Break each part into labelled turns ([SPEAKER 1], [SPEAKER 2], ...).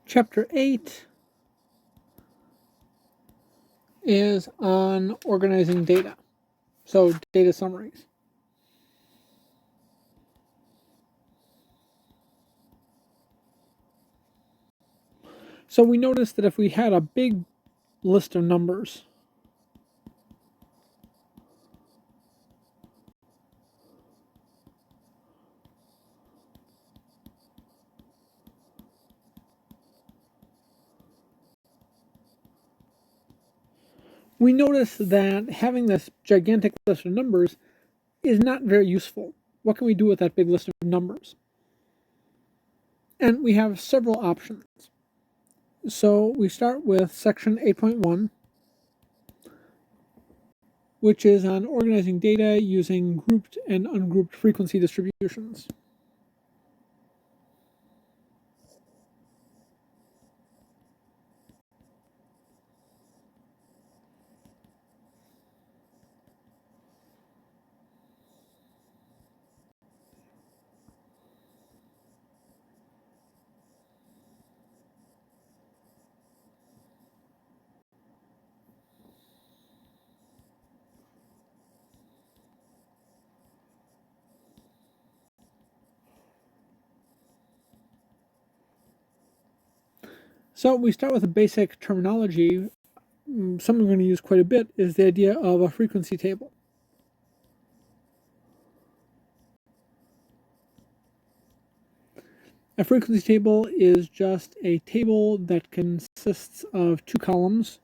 [SPEAKER 1] Chapter 8 is on organizing data, so data summaries. So we noticed that if we had a big list of numbers, we noticed that having this gigantic list of numbers is not very useful. What can we do with that big list of numbers? And we have several options. So we start with section 8.1, which is on organizing data using grouped and ungrouped frequency distributions. So we start with a basic terminology. Something we're going to use quite a bit is the idea of a frequency table. A frequency table is just a table that consists of two columns.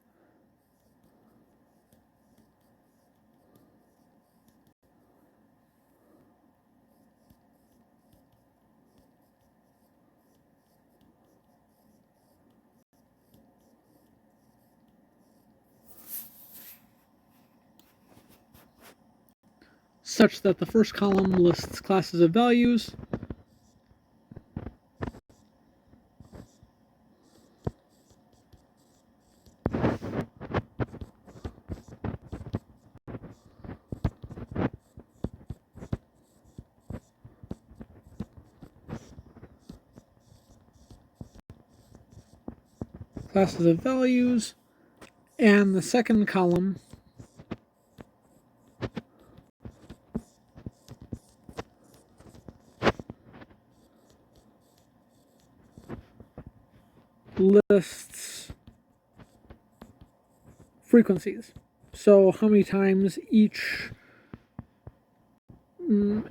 [SPEAKER 1] Such that the first column lists classes of values, and the second column lists frequencies. So how many times each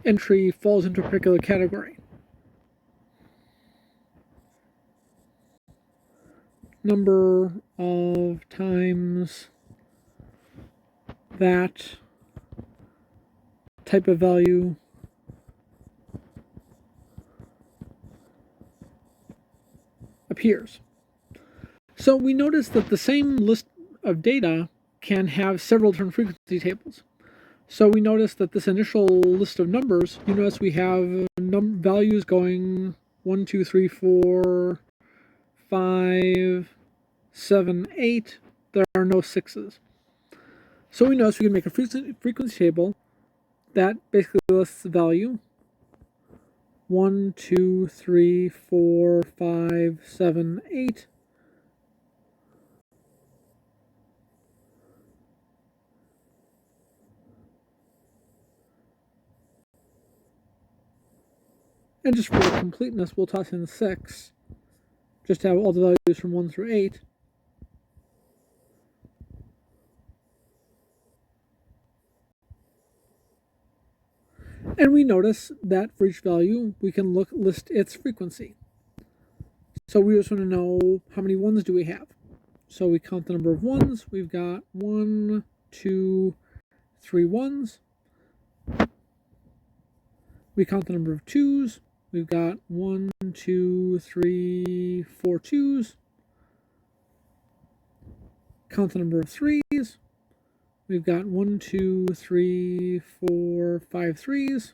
[SPEAKER 1] entry falls into a particular category. Number of times that type of value appears. So we notice that the same list of data can have several different frequency tables. So we notice that this initial list of numbers, you notice we have values going 1, 2, 3, 4, 5, 7, 8. There are no 6s. So we notice we can make a frequency table that basically lists the value 1, 2, 3, 4, 5, 7, 8. And just for completeness, we'll toss in 6, just to have all the values from 1 through 8. And we notice that for each value, we can list its frequency. So we just want to know how many 1s do we have. So we count the number of 1s. We've got 1, 2, 3 1s. We count the number of 2s. We've got 1, 2, 3, 4 2s. Count the number of 3s. We've got 1, 2, 3, 4, 5 3s.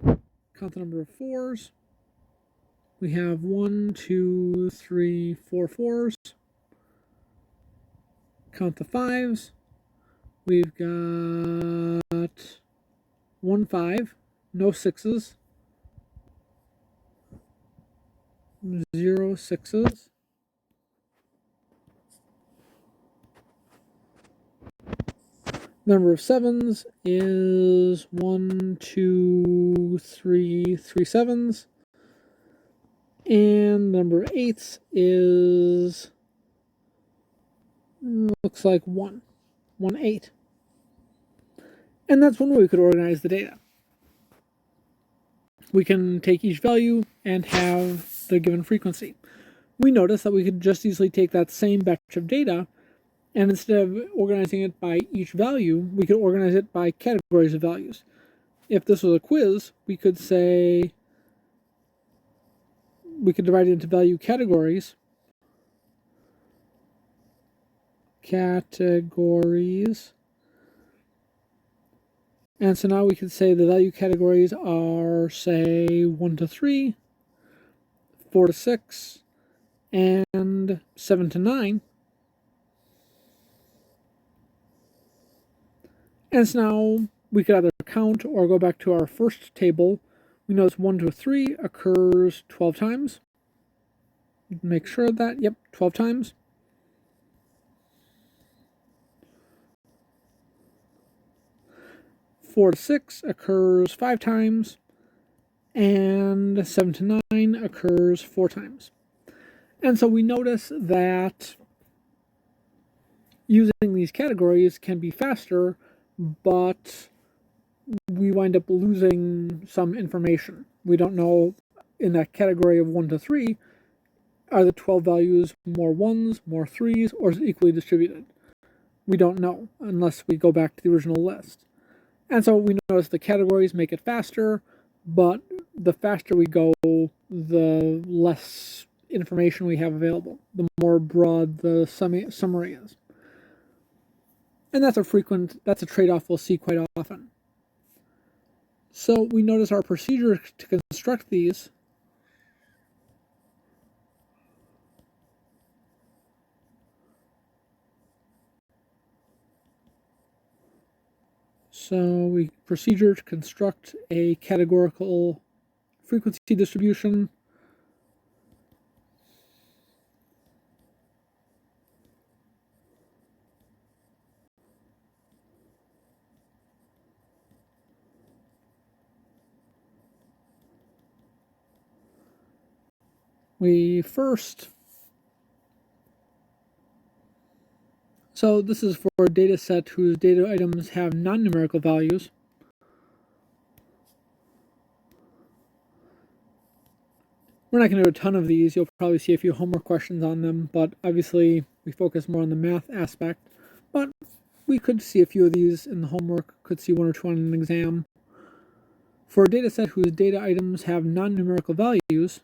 [SPEAKER 1] Count the number of 4s. We have 1, 2, 3, 4 4s. Count the 5s. We've got 1 5, no 6s. 0 6s. Number of 7s is 1, 2, 3, 3 7s. And number of 8s is, looks like 1 8. And that's one way we could organize the data. We can take each value and have the given frequency. We notice that we could just easily take that same batch of data, and instead of organizing it by each value, we could organize it by categories of values. If this was a quiz, we could say, we could divide it into value categories. And so now we could say the value categories are, say, 1 to 3, 4 to 6, and 7 to 9. And so now we could either count or go back to our first table. We notice 1 to 3 occurs 12 times. Make sure of that. Yep, 12 times. 4 to 6 occurs 5 times. And 7 to 9 occurs 4 times. And so we notice that using these categories can be faster, but we wind up losing some information. We don't know, in that category of 1 to 3, are the 12 values more 1s, more 3s, or is it equally distributed? We don't know unless we go back to the original list. And so we notice the categories make it faster, but the faster we go, the less information we have available, the more broad the summary is. And that's a trade-off we'll see quite often. So we notice our procedure to construct these procedure to construct a categorical frequency distribution. So this is for a data set whose data items have non-numerical values. We're not going to do a ton of these. You'll probably see a few homework questions on them, but obviously we focus more on the math aspect. But we could see a few of these in the homework, could see 1 or 2 on an exam. For a data set whose data items have non-numerical values,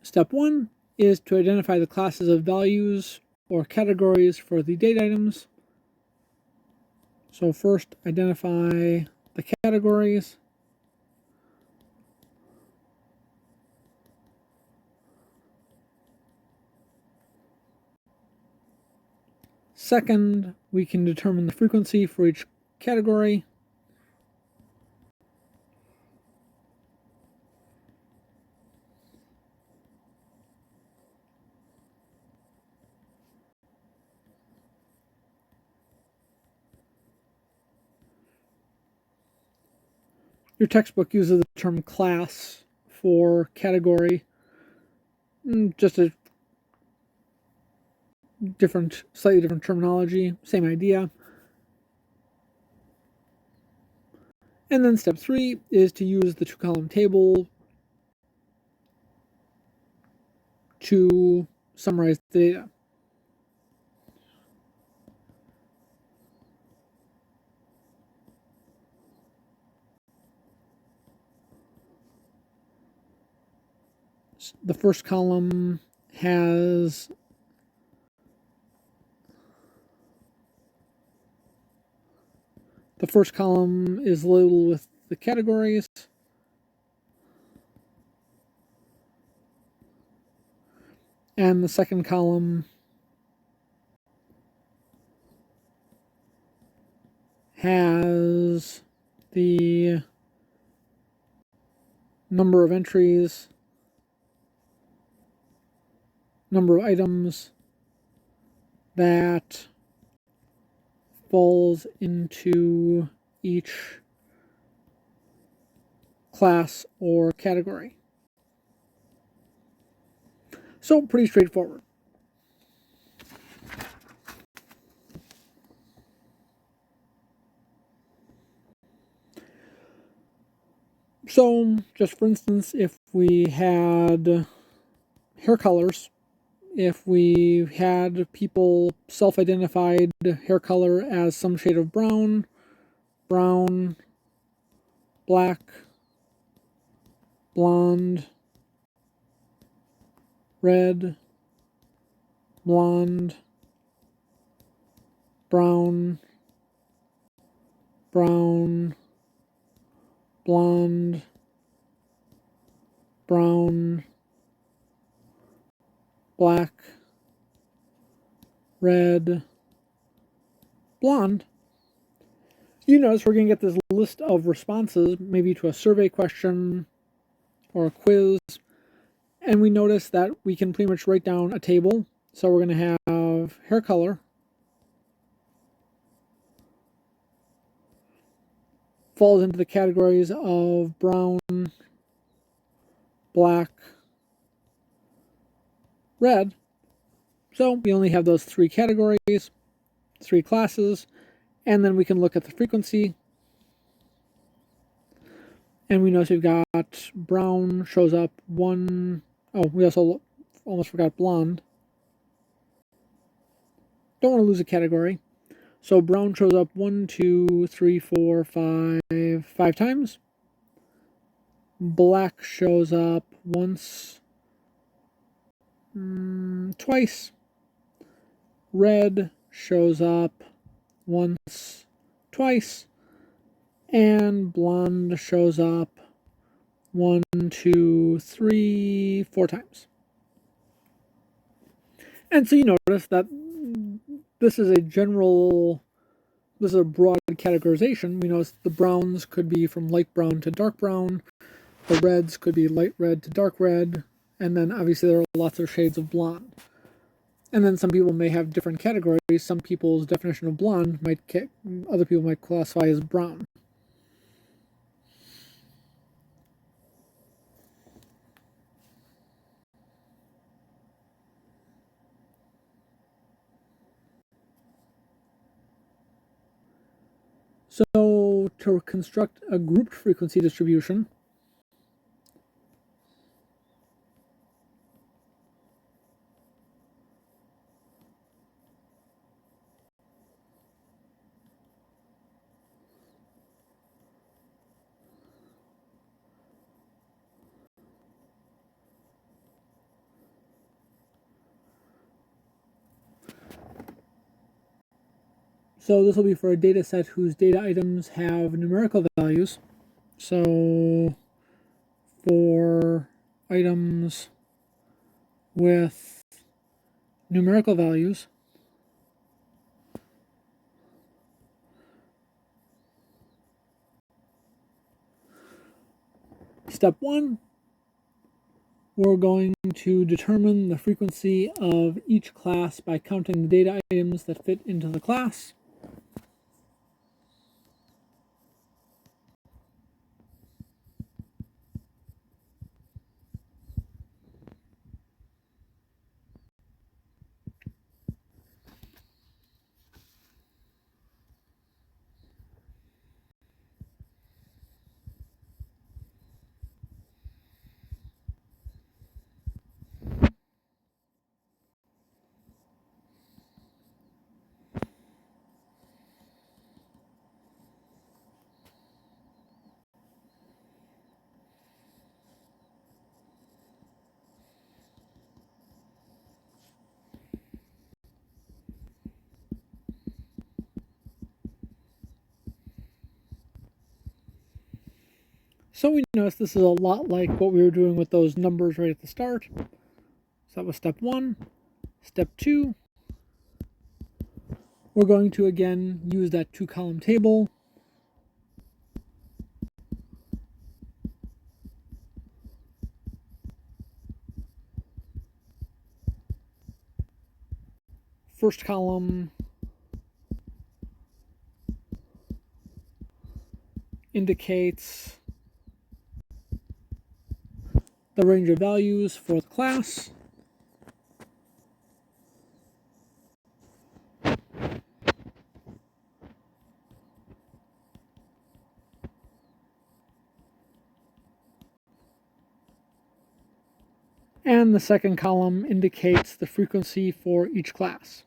[SPEAKER 1] step 1 is to identify the classes of values or categories for the data items. So first, identify the categories. Second, we can determine the frequency for each category. Your textbook uses the term class for category, just a slightly different terminology, same idea. And then step 3 is to use the 2-column table to summarize the data. The first column has The first column is labeled with the categories. And the second column has the number of entries, number of items that falls into each class or category. So pretty straightforward. So just for instance, if we had hair colors, if we had people self-identified hair color as some shade of brown, brown, black, blonde, red, blonde, brown, brown, blonde, brown, black, red, blonde, you notice we're going to get this list of responses, maybe to a survey question or a quiz, and we notice that we can pretty much write down a table. So we're going to have hair color, falls into the categories of brown, black, red. So we only have those three categories, three classes, and then we can look at the frequency. And we notice we've got brown shows up one. Oh, we also almost forgot blonde. Don't want to lose a category. So brown shows up 1, 2, 3, 4, 5 times. Black shows up once, twice. Red shows up once, twice. And blonde shows up 1, 2, 3, 4 times. And so you notice that this is a broad categorization. We notice the browns could be from light brown to dark brown. The reds could be light red to dark red. And then obviously there are lots of shades of blonde. And then some people may have different categories. Some people's definition of blonde other people might classify as brown. So to construct a grouped frequency distribution, so this will be for a data set whose data items have numerical values. So for items with numerical values, step 1, we're going to determine the frequency of each class by counting the data items that fit into the class. So we notice this is a lot like what we were doing with those numbers right at the start. So that was step 1. Step 2, we're going to again use that 2-column table. First column indicates the range of values for the class. And the second column indicates the frequency for each class.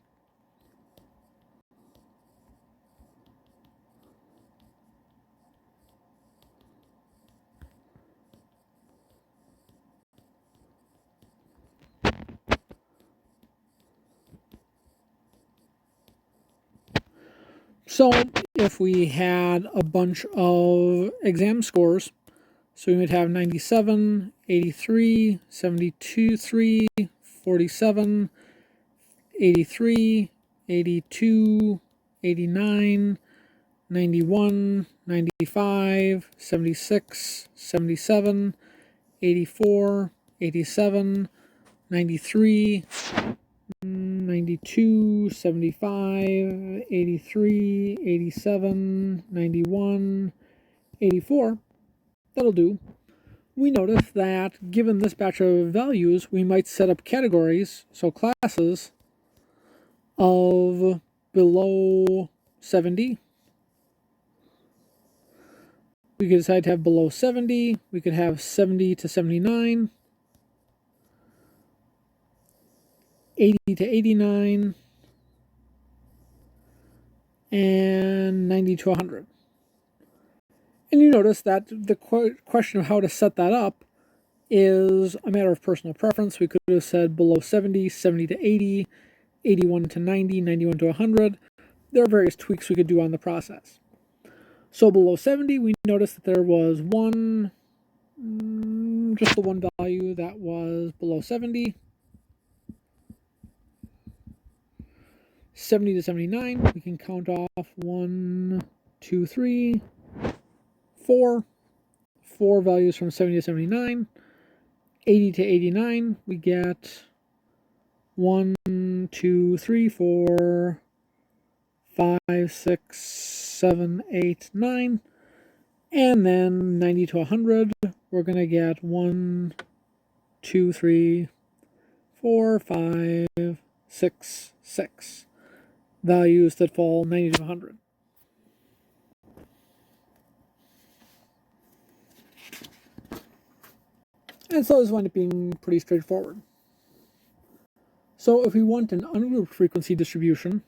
[SPEAKER 1] So if we had a bunch of exam scores, so we would have 97, 83, 72, 3, 47, 83, 82, 89, 91, 95, 76, 77, 84, 87, 93, 92, 75, 83, 87, 91, 84. That'll do. We notice that given this batch of values, we might set up categories, so classes, of below 70. We could decide to have below 70. We could have 70 to 79, 80 to 89, and 90 to 100. And you notice that the question of how to set that up is a matter of personal preference. We could have said below 70, 70 to 80, 81 to 90, 91 to 100. There are various tweaks we could do on the process. So below 70, we noticed that there was just the one value that was below 70. 70 to 79, we can count off 1, 2, 3, 4. 4 values from 70 to 79. 80 to 89, we get 1, 2, 3, 4, 5, 6, 7, 8, 9. And then 90 to 100, we're going to get 1, 2, 3, 4, 5, 6, 6 values that fall 90 to 100. And so this winds up being pretty straightforward. So if we want an ungrouped frequency distribution,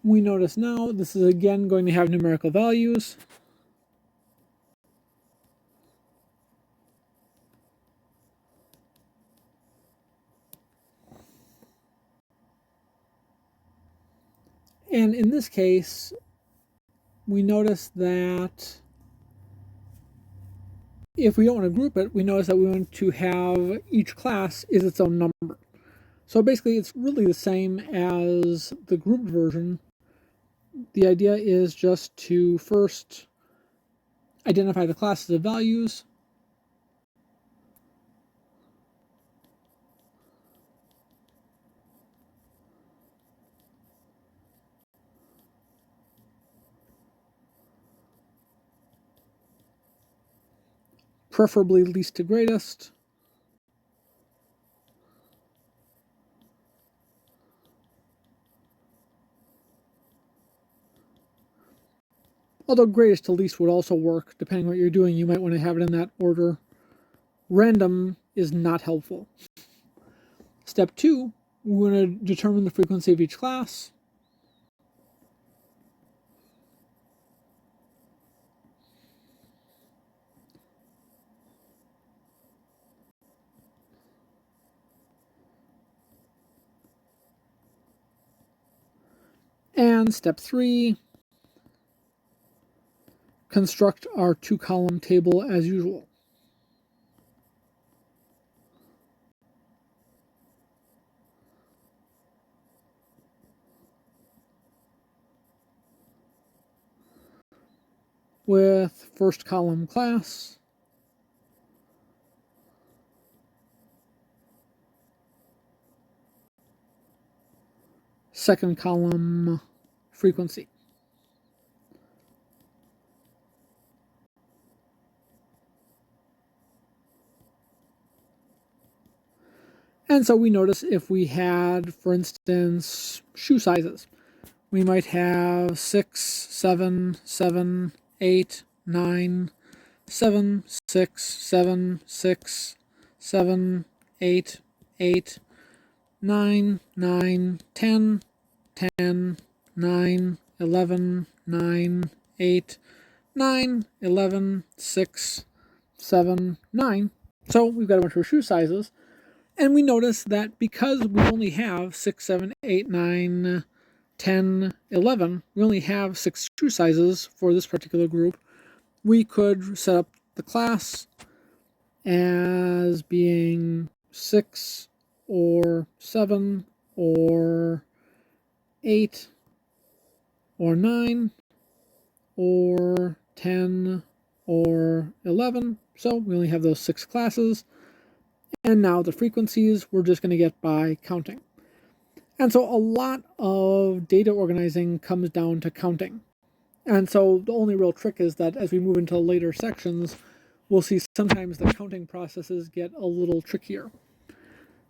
[SPEAKER 1] we notice now this is again going to have numerical values. And in this case, we notice that if we don't want to group it, we notice that we want to have each class is its own number. So basically, it's really the same as the grouped version. The idea is just to first identify the classes of values, preferably least to greatest. Although greatest to least would also work, depending on what you're doing, you might want to have it in that order. Random is not helpful. Step 2, we're going to determine the frequency of each class. And step 3, construct our 2-column table as usual. With first column class, second column frequency. And so we notice if we had, for instance, shoe sizes, we might have 6, 7, 7, 8, 9, 7, 6, 7, 6, 7, 8, 8, 9, 9, 10, 10, 9, 11, 9, 8, 9, 11, 6, 7, 9. So we've got a bunch of shoe sizes. And we notice that because we only have 6, 7, 8, 9, 10, 11, we only have 6 shoe sizes for this particular group, we could set up the class as being 6 or 7 or 8 or 9 or 10 or 11. So we only have those 6 classes. And now the frequencies we're just going to get by counting. And so a lot of data organizing comes down to counting. And so the only real trick is that as we move into later sections, we'll see sometimes the counting processes get a little trickier.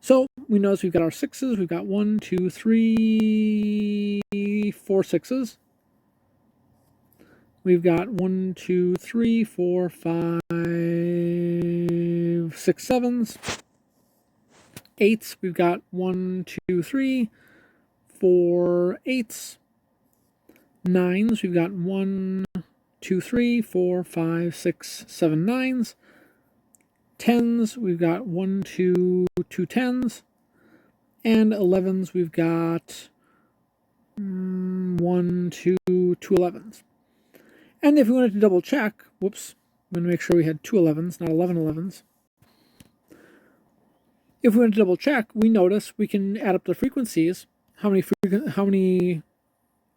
[SPEAKER 1] So we notice we've got our 6s. We've got 1, 2, 3, 4 6s. We've got 1, 2, 3, 4, 5, 6 7s. 8s, we've got 1, 2, 3, 4 8s. 9s, we've got 1, 2, 3, 4, 5, 6, 7 9s. 10s, we've got 1, 2, 2 10s. And 11s, we've got 1, 2, 2 11s. And if we wanted to double check, whoops, I'm going to make sure we had 2 11s, not 11 11s. If we want to double check, we notice we can add up the frequencies. How many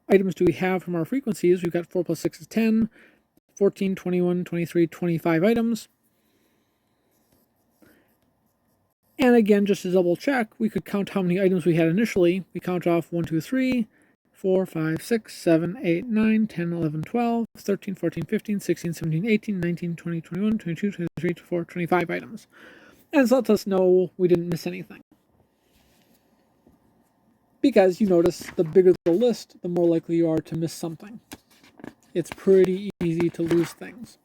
[SPEAKER 1] items do we have from our frequencies? We've got 4 plus 6 is 10, 14, 21, 23, 25 items. And again, just to double check, we could count how many items we had initially. We count off 1, 2, 3, 4, 5, 6, 7, 8, 9, 10, 11, 12, 13, 14, 15, 16, 17, 18, 19, 20, 21, 22, 23, 24, 25 items. And this lets us know we didn't miss anything. Because you notice the bigger the list, the more likely you are to miss something. It's pretty easy to lose things.